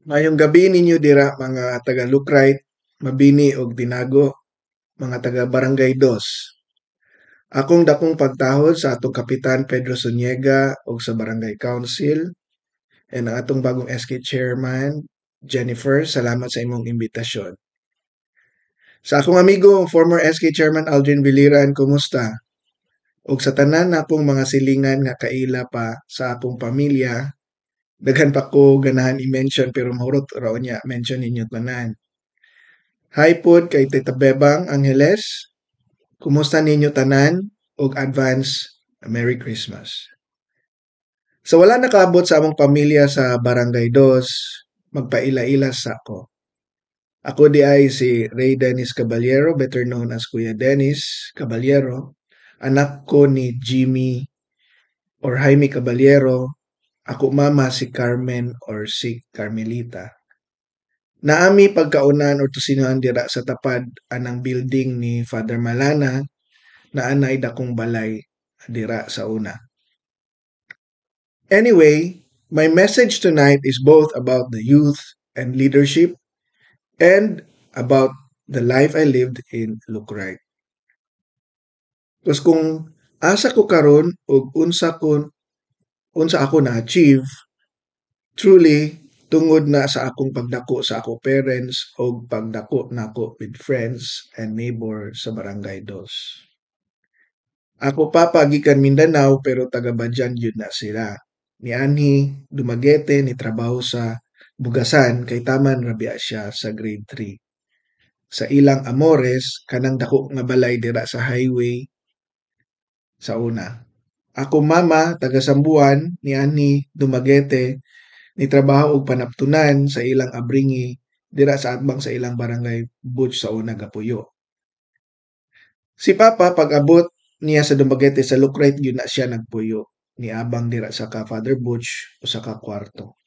Ngayong gabi ninyo dira mga taga Lukrite, Mabini ug Dinago, mga taga Barangay Dos. Akong dakong pagtahod sa atong kapitan Pedro Zuniga ug sa Barangay Council and ang atong bagong SK Chairman Jennifer, salamat sa imong imbitasyon. Sa akong amigo, former SK Chairman Aldrin Viliran, kumusta? Ug sa tanan akong mga silingan nga kaila pa sa akong pamilya, daghan pa ko ganahan i-mention pero mahurot raw niya mention ninyo tanan. Hi pod kay Tita Bebang Angeles. Kumusta ninyo tanan? Og advance Merry Christmas. Sa wala nakaabot sa among pamilya sa Barangay Dos, magpaila-ila sa ako. Ako di ay si Ray Dennis Caballero, better known as Kuya Dennis Caballero. Anak ko ni Jimmy or Jaime Caballero. Ako mama si Carmen or si Carmelita. Naami pagkaunan or tusinuhan dira sa tapad anang building ni Father Malana na anay dakong balay dira sa una. Anyway, my message tonight is both about the youth and leadership and about the life I lived in Lukrite. Tapos kung asa ko karon og unsa ako na-achieve, truly tungod na sa akong pagdako sa ako parents o pagdako nako with friends and neighbor sa Barangay Dos. Ako papa gikan Mindanao pero taga Badyan yun na sila. Ni Anhi Dumaguete ni trabaho sa Bugasan kay taman rabia siya sa grade 3. Sa ilang Amores kanang dako nga balay dira sa highway sa una. Ako mama taga Sambuan ni Anhi Dumaguete ni trabaho og panaptunan sa ilang Abringi dira sa atbang sa ilang barangay Butch sa una Gapuyo. Si Papa pag-abot niya sa Dumaguete sa Lukrite yun na siya nagpuyo ni abang dira sa ka Father Butch o sa ka kwarto.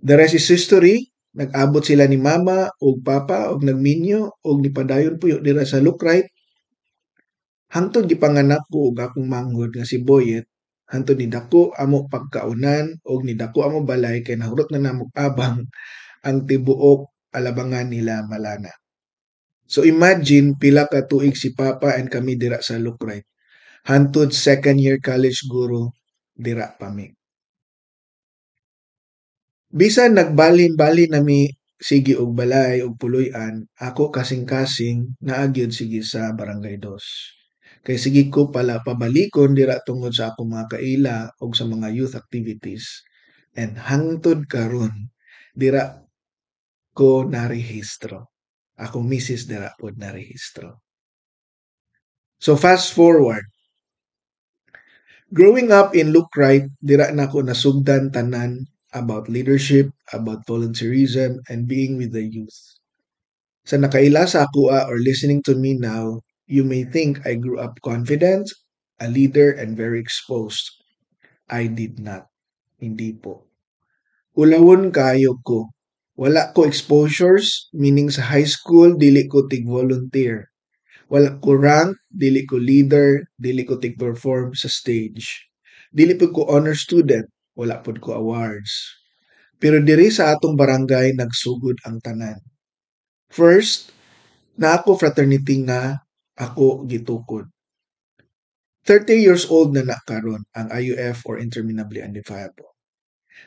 The rest is history. Nag-abot sila ni Mama ug Papa ug nagminyo ug nipadayon puyo dira sa Lukrite. Hangtod gipanganak ko ug akong manghod nga si Boyet. Hangtod ni dako amo pagkaunan ug ni dako amo balay kay nahurot na namo abang ang tibuok alabangan nila Malana. So imagine pila ka tuig si Papa and kami dira sa Lukrite. Hantod second year college guro dira pa mi. Bisan nagbalin-balin nami sige og balay og puloy-an, ako kasing-kasing naagyod sige sa Barangay Dos. Kay sige ko pala pabalikon dira tungod sa akong mga kaila og sa mga youth activities. And hangtod karon dira ko narehistro. Akong misis dira pod narehistro. So fast forward, growing up in Lukrite, dira na ako nasugdan tanan about leadership, about volunteerism, and being with the youth. Sa nakaila sa akua or listening to me now, you may think I grew up confident, a leader, and very exposed. I did not. Hindi po. Ulawon kayo ko. Wala ko exposures, meaning sa high school, dili ko tig-volunteer. Wala ko rank, dili ko leader, dili ko tig-perform sa stage. Dili po ko honor student, wala po ko awards. Pero diri sa atong barangay nagsugod ang tanan. First, na ako fraternity nga ako gitukod. 30 years old na karon ang IUF or Interminably Undefinable.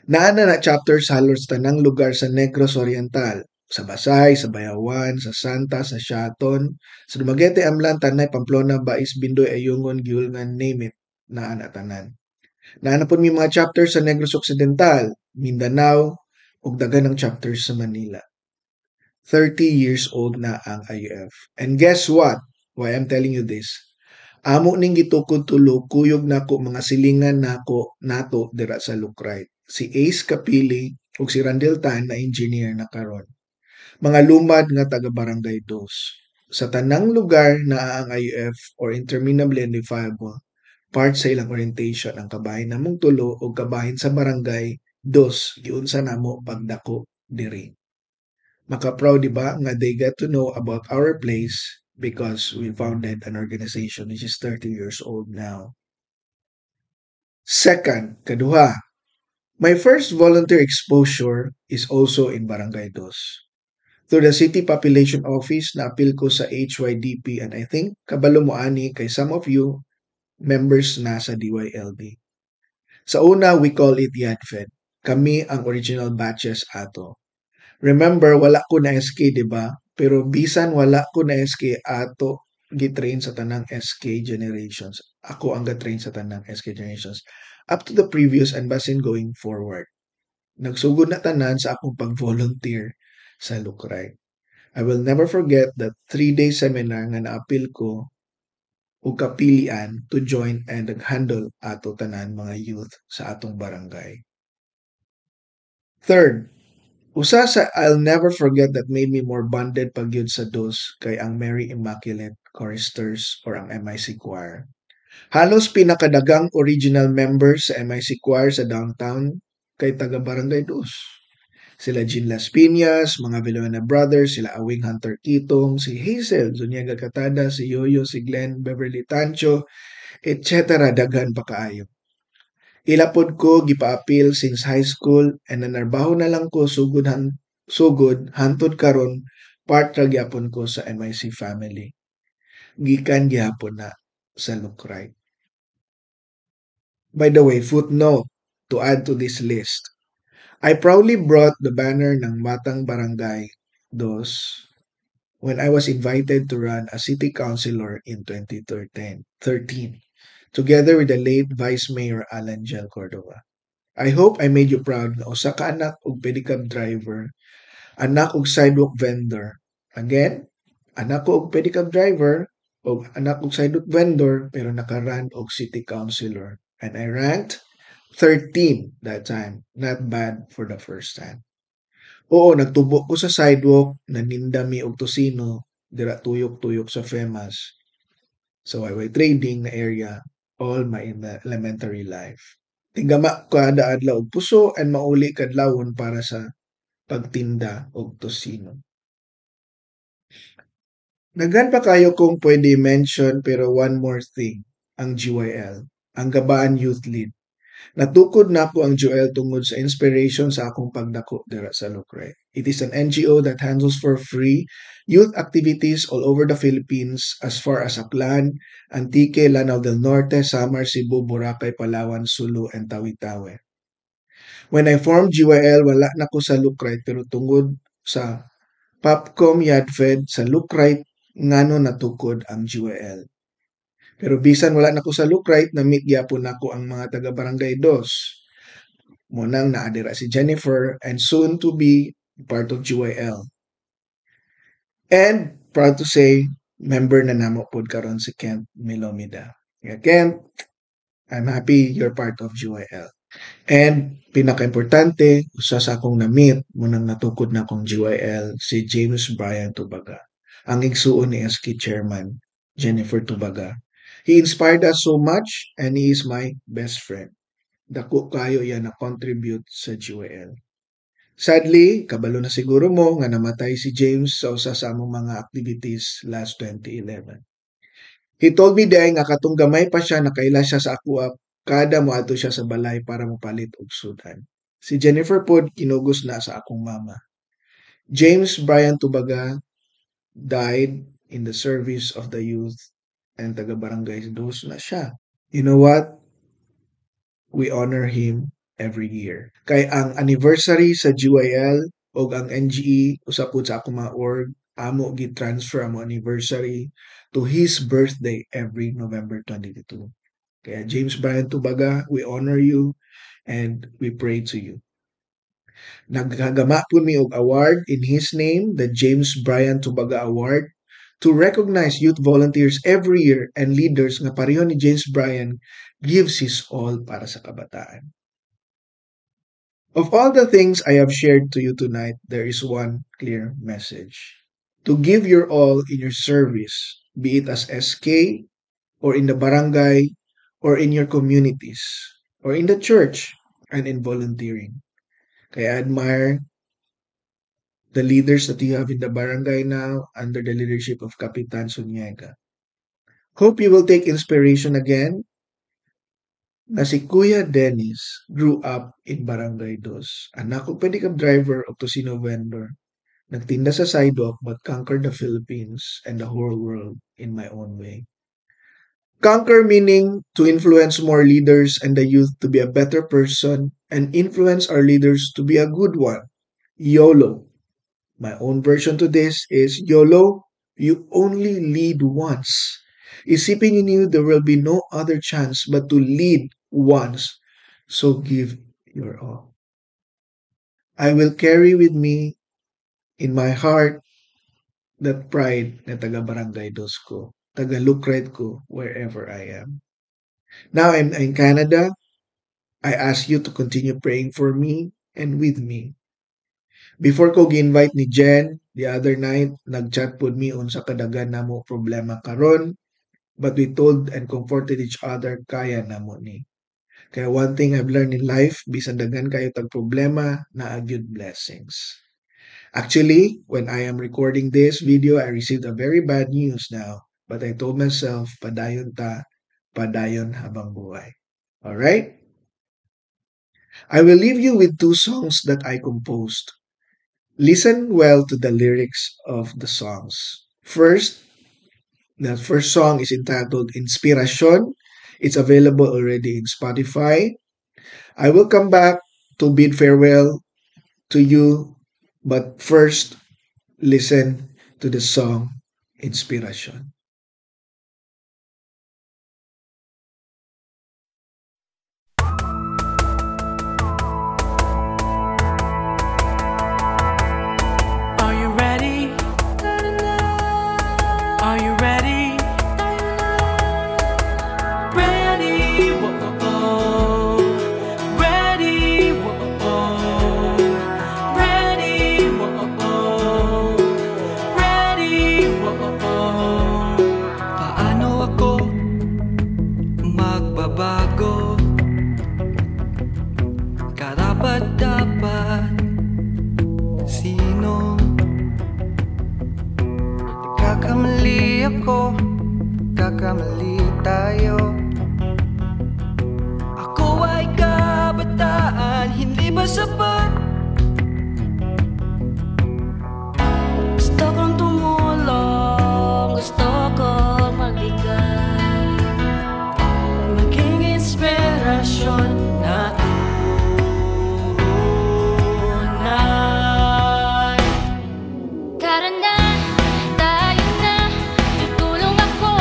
Naana na chapters halos tanang lugar sa Negros Oriental, sa Basay, sa Bayawan, sa Santa, sa Shaton, sa Dumaguete, Amlan, Tanay, Pamplona, Bais, Bindoy, Ayungon, Giulngan, name it, naana tanan. Naana po may mga chapters sa Negros Occidental, Mindanao, ug daghan ng chapters sa Manila. 30 years old na ang IUF. And guess what? Why I'm telling you this? Amo ning gitukod tulo, kuyog nako mga silingan nako nato dira sa Lukrite. Si Ace Kapili ug si Randel Tan na engineer na karon. Mga lumad nga taga Barangay Dos. Sa tanang lugar na ang IUF or Interminably Undefinable, part sa ilang orientation ang kabahin namong tulo o kabahin sa Barangay Dos, giunsa namo pagdako diri. Maka-proud diba nga they get to know about our place because we founded an organization which is 30 years old now. Second, kaduha, My first volunteer exposure is also in Barangay Dos. Through the City Population Office, na-appeal ko sa HYDP and I think kabalo mo ani kay some of you members na sa DYLB. Sa una, we call it YADFED. Kami ang original batches ato. Remember, wala ko na SK, di ba? Pero bisan wala ko na SK ato, gitrain sa tanang SK generations. Ako ang gatrain sa tanang SK generations. Up to the previous and basin going forward. Nagsugod na tanan sa akong pag-volunteer sa Lukray. I will never forget that 3-day seminar nga na-appeal ko o kapilian to join and handle ato tanan mga youth sa atong barangay. Third, usa sa I'll never forget that made me more bonded pagyud sa dos kay ang Mary Immaculate Choristers or ang MIC Choir. Halos pinakadagang original members sa MIC Choir sa downtown kay taga Barangay Dos. Sila Jean Las Piñas, mga Villanueva brothers, sila Awing Hunter Kitong, si Hazel, Zuniaga Catada, si Yoyo, si Glenn, Beverly Tancho, etc. Daghan pa kaayo. Ilapod ko gipa-appeal since high school and nanarbaho na lang ko sugod hantod karon part ra gyapon ko sa MIC family. Gikan gyapon na sa Lukray. By the way, footnote to add to this list. I proudly brought the banner ng Matang Barangay Dos when I was invited to run as city councilor in 2013, together with the late Vice Mayor Alan Gel Cordova. I hope I made you proud na usa ka anak og pedicab driver, anak og sidewalk vendor. Again, anak ko og pedicab driver og anak og sidewalk vendor pero nakaran og city councilor. And I ranked 13 that time. Not bad for the first time. Oo, nagtubo ko sa sidewalk, naninda mi og tosino, dira tuyok-tuyok sa FEMAS. So I was trading na area all my elementary life. Tigama kada adlaw og puso and mauli kadlawon para sa pagtinda og tosino. Daghan pa kayo kung pwede mention pero one more thing, ang GYL, ang Gabaan Youth Lead. Natukod na ko ang GYL tungod sa inspiration sa akong pagdako dira sa Lucre. It is an NGO that handles for free youth activities all over the Philippines as far as Aklan, Antique, Lanao del Norte, Samar, Cebu, Boracay, Palawan, Sulu, and Tawi-Tawi. When I formed GYL, wala na ko sa Lucre pero tungod sa Popcom Yadfed sa Lucre ngano natukod ang GYL. Pero bisan wala na ko sa Lucre, na-meet gyapon nako ang mga taga Barangay Dos. Munang naadira si Jennifer and soon to be part of GYL. And proud to say, member na namo pod karon si Kent Milomida. Kaya Kent, I'm happy you're part of GYL. And pinaka-importante, usa sa akong na-meet, munang natukod na akong GYL, si James Brian Tubaga, ang igsuon ni SK Chairman, Jennifer Tubaga. He inspired us so much and he is my best friend. Dako kayo yan na contribute sa GYL. Sadly, kabalo na siguro mo nga namatay si James sa usa sa among mga activities last 2011. He told me day nga katong gamay pa siya nakaila siya sa ako kada moadto siya sa balay para mopalit og sudan. Si Jennifer pod kinugos na sa akong mama. James Brian Tubaga died in the service of the youth and taga Barangay Dos na siya. You know what? We honor him every year. Kay ang anniversary sa GYL o ang NGE usapod sa akong mga org, amo gi-transfer amo anniversary to his birthday every November 22. Kaya James Brian Tubaga, we honor you and we pray to you. Naghagama po mi og award in his name, the James Brian Tubaga Award, to recognize youth volunteers every year and leaders nga pareho ni James Brian gives his all para sa kabataan. Of all the things I have shared to you tonight, there is one clear message. To give your all in your service, be it as SK or in the barangay or in your communities or in the church and in volunteering. Kaya I admire the leaders that you have in the barangay now under the leadership of Kapitan Sunyega. Hope you will take inspiration again na si Kuya Dennis grew up in Barangay Dos. Anak ko pedicab driver o Tosino vendor. Nagtinda sa sidewalk but conquered the Philippines and the whole world in my own way. Conquer meaning to influence more leaders and the youth to be a better person and influence our leaders to be a good one. YOLO. My own version to this is YOLO, you only lead once. Isipin niyo there will be no other chance but to lead once. So give your all. I will carry with me in my heart that pride na taga Barangay Dos ko, taga Lucret ko, wherever I am. Now I'm in Canada. I ask you to continue praying for me and with me. Before ko gi-invite ni Jen, the other night, nag-chat pod mi unsa kadagan namo problema karon, but we told and comforted each other kaya namo ni. Kaya one thing I've learned in life, bisan daghan kayo tag problema, na gyud blessings. Actually, when I am recording this video, I received a very bad news now, but I told myself, padayon ta, padayon habang buhay. Alright? I will leave you with two songs that I composed. Listen well to the lyrics of the songs. First, the first song is entitled Inspiracion. It's available already in Spotify. I will come back to bid farewell to you, but first, listen to the song Inspiracion. Are you ready? Are you ready? Ready, whoa, ready, whoa, ready, whoa, ready, whoa. Paano ako magbabago? Karapat-dapat sino? Nagkakamali ako, kakamali tayo. Ako ay kabataan, hindi ba sapat? Gusto kong tumulong, gusto kong magbigay, Maging inspirasyon na tunay. tara na, tayo na, tutulong ako,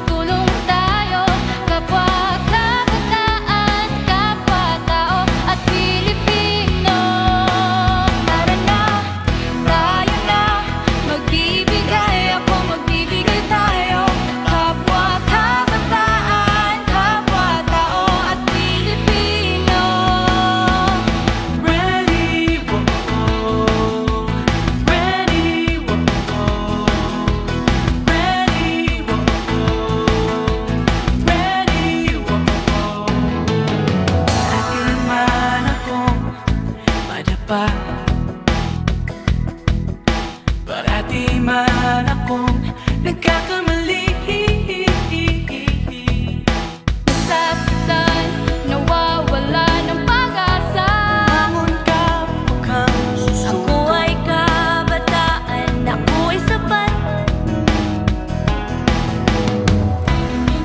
tutulong tayo, kapwa kabataan, kapwa tao at Pilipino. Tara na, tayo na, magbibigay ako, magbibigay tayo, kapwa kabataan, kapwa tao at Pilipino. Ready, whoa, ready, whoa, ready, whoa, ready, whoa. Akin man akong madapa, parati man akong nagkakamali. Nasasaktan, nawawala ng pag-asa. Bangon ka, mukhang susuko. Ako ay kabataan, ako ay sapat.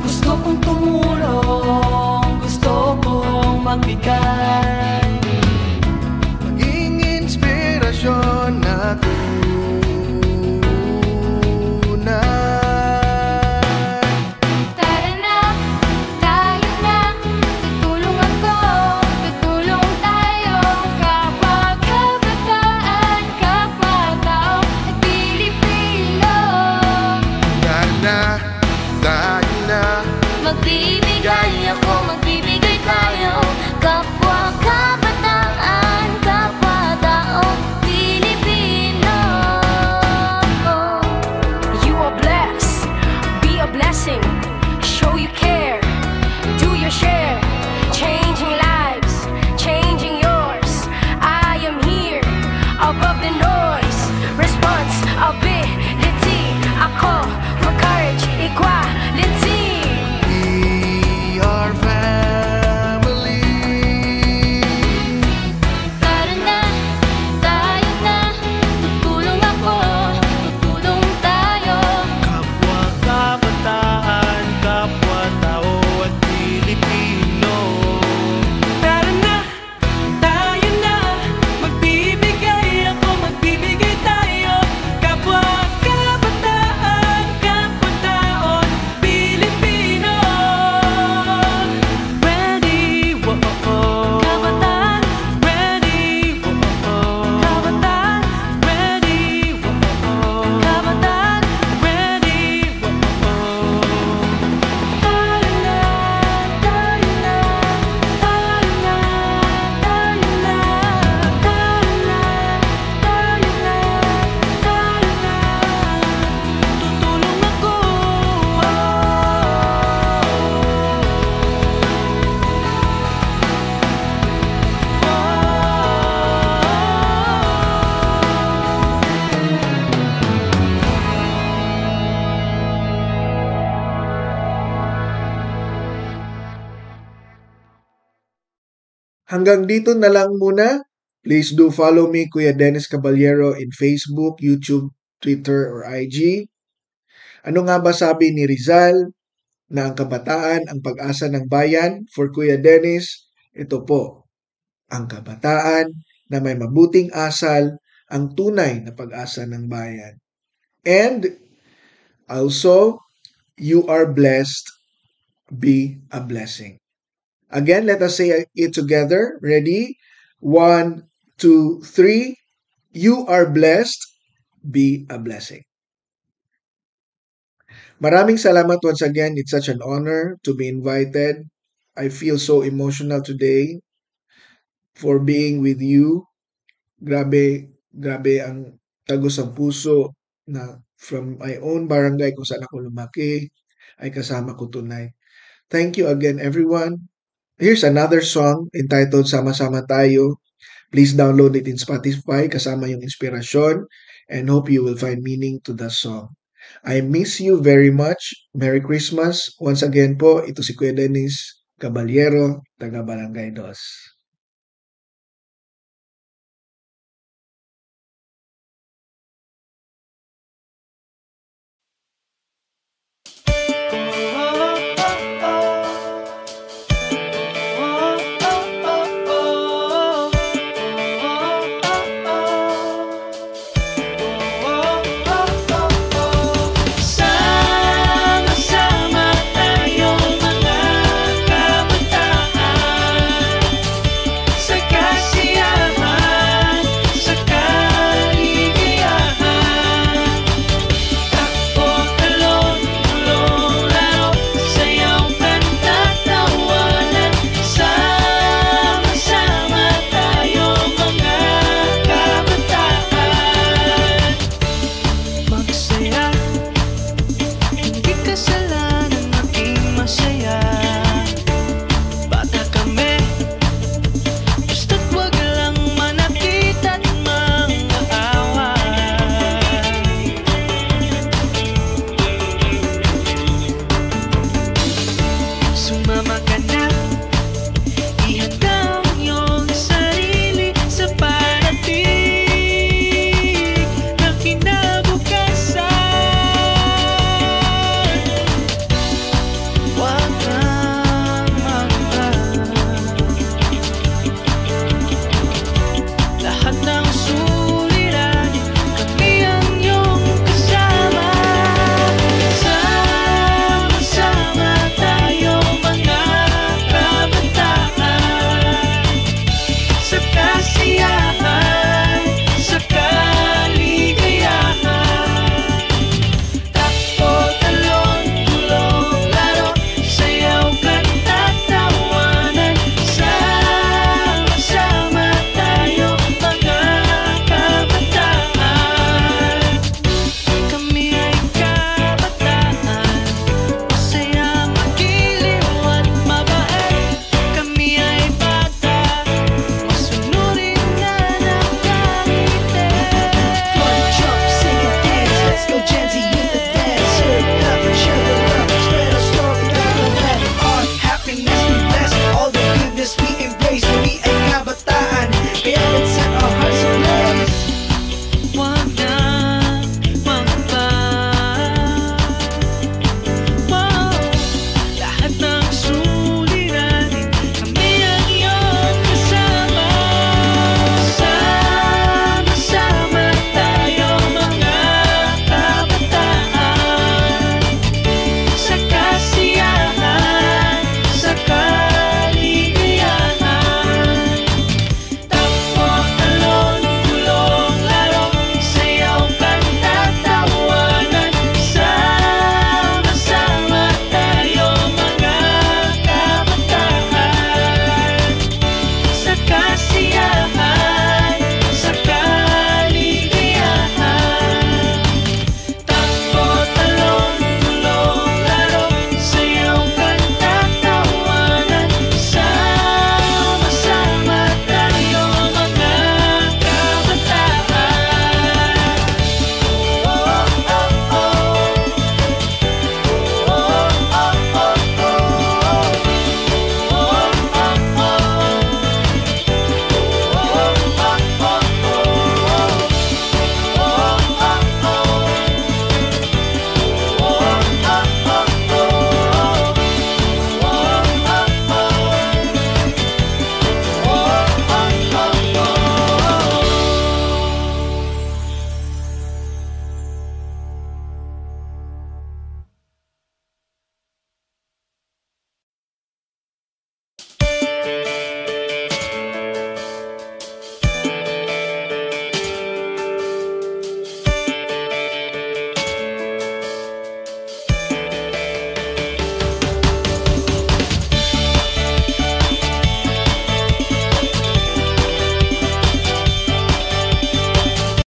Gusto kong tumulong, gusto kong magbigay, Maging Hanggang dito na lang muna. Please do follow me, Kuya Dennis Caballero, in Facebook, YouTube, Twitter, or IG. Ano nga ba sabi ni Rizal na ang kabataan ang pag-asa ng bayan? For Kuya Dennis, ito po, ang kabataan na may mabuting asal ang tunay na pag-asa ng bayan. And also, you are blessed, be a blessing. Again, let us say it together. Ready? 1, 2, 3. You are blessed, be a blessing. Maraming salamat once again. It's such an honor to be invited. I feel so emotional today for being with you. Grabe ang tagos ang puso na from my own barangay kung saan ako lumaki ay kasama ko tonight. Thank you again, everyone. Here's another song entitled Sama-sama Tayo. Please download it in Spotify kasama yung inspirasyon and hope you will find meaning to the song. I miss you very much. Merry Christmas. Once again po, ito si Kuya Dennis Caballero, taga Barangay Dos.